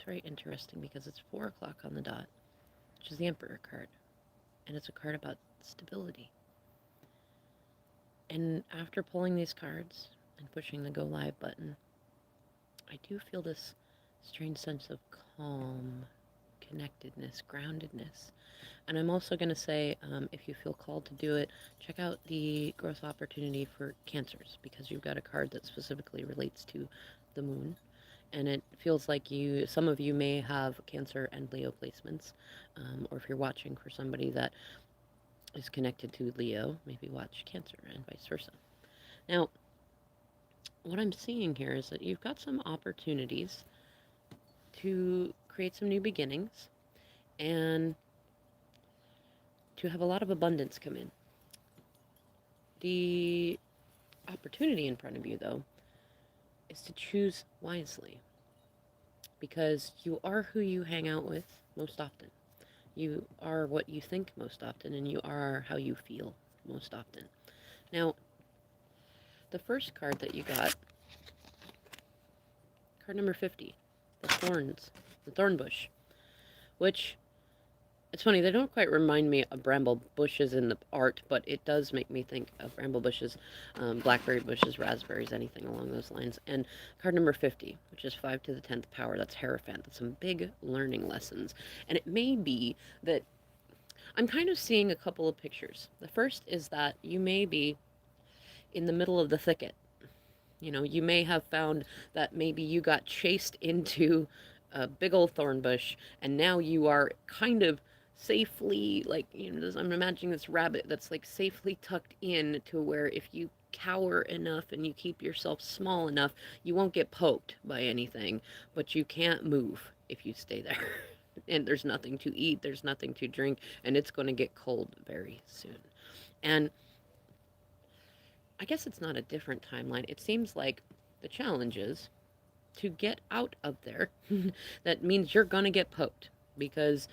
very interesting because it's 4 o'clock on the dot, which is the Emperor card, and it's a card about stability. And after pulling these cards and pushing the go live button, I do feel this strange sense of calm, connectedness, groundedness. And I'm also going to say, if you feel called to do it, check out the growth opportunity for cancers because you've got a card that specifically relates to the moon. And it feels like some of you may have Cancer and Leo placements, or if you're watching for somebody that is connected to Leo, maybe watch Cancer and vice versa. Now, what I'm seeing here is that you've got some opportunities to create some new beginnings and to have a lot of abundance come in. The opportunity in front of you, though, is to choose wisely because you are who you hang out with most often. You are what you think most often, and you are how you feel most often. Now, the first card that you got, card number 50, the thorn bush, which it's funny, they don't quite remind me of bramble bushes in the art, but it does make me think of bramble bushes, blackberry bushes, raspberries, anything along those lines. And card number 50, which is 5 to the 10th power, that's Hierophant. That's some big learning lessons. And it may be that I'm kind of seeing a couple of pictures. The first is that you may be in the middle of the thicket. You know, you may have found that maybe you got chased into a big old thorn bush, and now you are kind of safely, like, I'm imagining this rabbit that's like safely tucked in to where if you cower enough and you keep yourself small enough, you won't get poked by anything, but you can't move if you stay there. And there's nothing to eat, there's nothing to drink, and it's going to get cold very soon. And I guess it's not a different timeline. It seems like the challenge is to get out of there. That means you're going to get poked because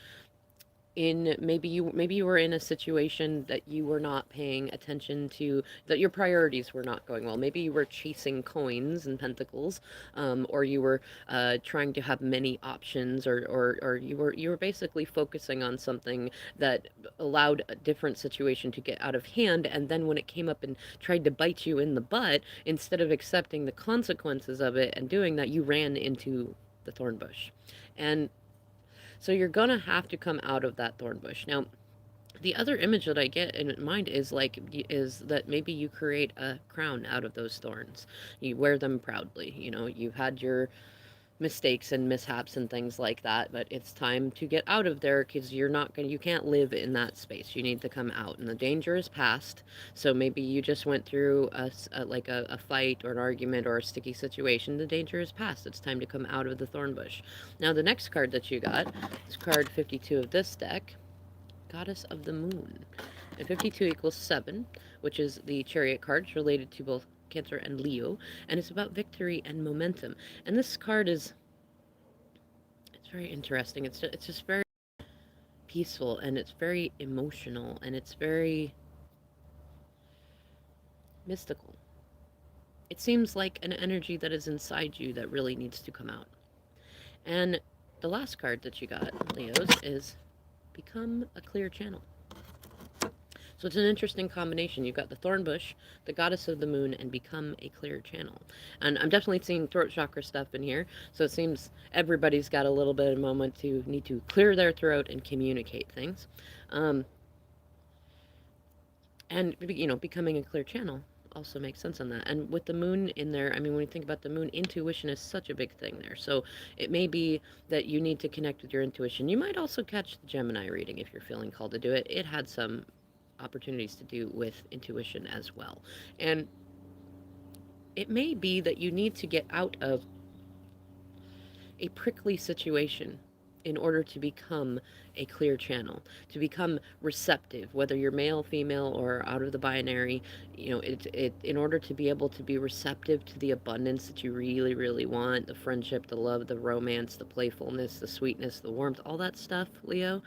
in maybe you were in a situation that you were not paying attention to, that your priorities were not going well. Maybe you were chasing coins and pentacles, or you were trying to have many options, or you were basically focusing on something that allowed a different situation to get out of hand, and then when it came up and tried to bite you in the butt, instead of accepting the consequences of it and doing that, you ran into the thorn bush. And so you're gonna have to come out of that thorn bush. Now, the other image that I get in mind is that maybe you create a crown out of those thorns. You wear them proudly. You know, you've had your mistakes and mishaps and things like that, but it's time to get out of there because you can't live in that space. You need to come out, and the danger is past. So maybe you just went through a fight or an argument or a sticky situation. The danger is past. It's time to come out of the thorn bush. Now, the next card that you got is card 52 of this deck, Goddess of the Moon. And 52 equals 7, which is the Chariot card related to both Cancer and Leo, and it's about victory and momentum. And this card it's very interesting. It's just very peaceful, and it's very emotional, and it's very mystical. It seems like an energy that is inside you that really needs to come out. And the last card that you got, Leos, is Become a Clear Channel. So it's an interesting combination. You've got the thorn bush, the goddess of the moon, and become a clear channel. And I'm definitely seeing throat chakra stuff in here. So it seems everybody's got a little bit of a moment to need to clear their throat and communicate things. Um, and, becoming a clear channel also makes sense on that. And with the moon in there, I mean, when you think about the moon, intuition is such a big thing there. So it may be that you need to connect with your intuition. You might also catch the Gemini reading if you're feeling called to do it. It had some opportunities to do with intuition as well. And it may be that you need to get out of a prickly situation in order to become a clear channel, to become receptive, whether you're male, female, or out of the binary. In order to be able to be receptive to the abundance that you really, really want, the friendship, the love, the romance, the playfulness, the sweetness, the warmth, all that stuff, Leo,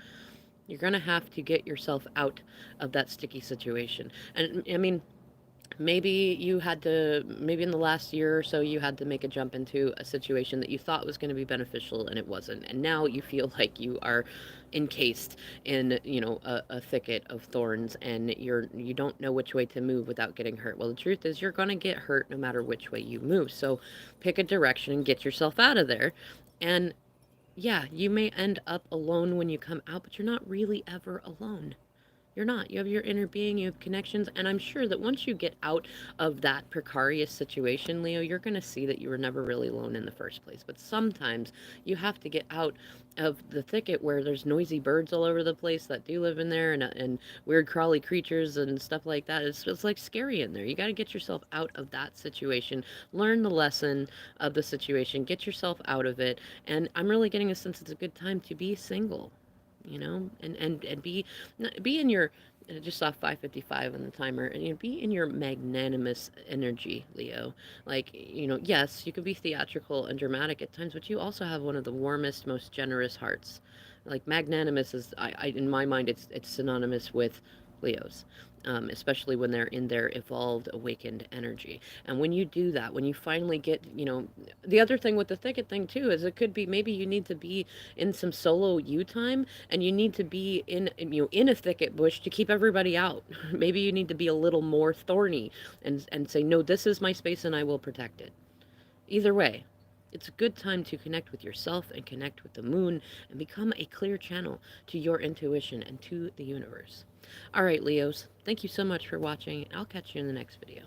you're going to have to get yourself out of that sticky situation. And I mean, Maybe you had to, maybe in the last year or so, you had to make a jump into a situation that you thought was going to be beneficial and it wasn't. And now you feel like you are encased in, a thicket of thorns, and you don't know which way to move without getting hurt. Well, the truth is you're going to get hurt no matter which way you move. So pick a direction and get yourself out of there. And yeah, you may end up alone when you come out, but you're not really ever alone. You're not. You have your inner being, you have connections, and I'm sure that once you get out of that precarious situation, Leo, you're going to see that you were never really alone in the first place. But sometimes you have to get out of the thicket where there's noisy birds all over the place that do live in there, and weird crawly creatures and stuff like that. It's like scary in there. You got to get yourself out of that situation, learn the lesson of the situation, get yourself out of it. And I'm really getting a sense it's a good time to be single, and be in your, just off 5:55 on the timer, and be in your magnanimous energy, Leo. Like, yes, you can be theatrical and dramatic at times, but you also have one of the warmest, most generous hearts. Like, magnanimous is, in my mind, it's synonymous with Leos. Especially when they're in their evolved, awakened energy. And when you do that, when you finally get, the other thing with the thicket thing too is it could be maybe you need to be in some solo you time, and you need to be in a thicket bush to keep everybody out. Maybe you need to be a little more thorny and say, no, this is my space and I will protect it. Either way, it's a good time to connect with yourself and connect with the moon and become a clear channel to your intuition and to the universe. All right, Leos, thank you so much for watching. I'll catch you in the next video.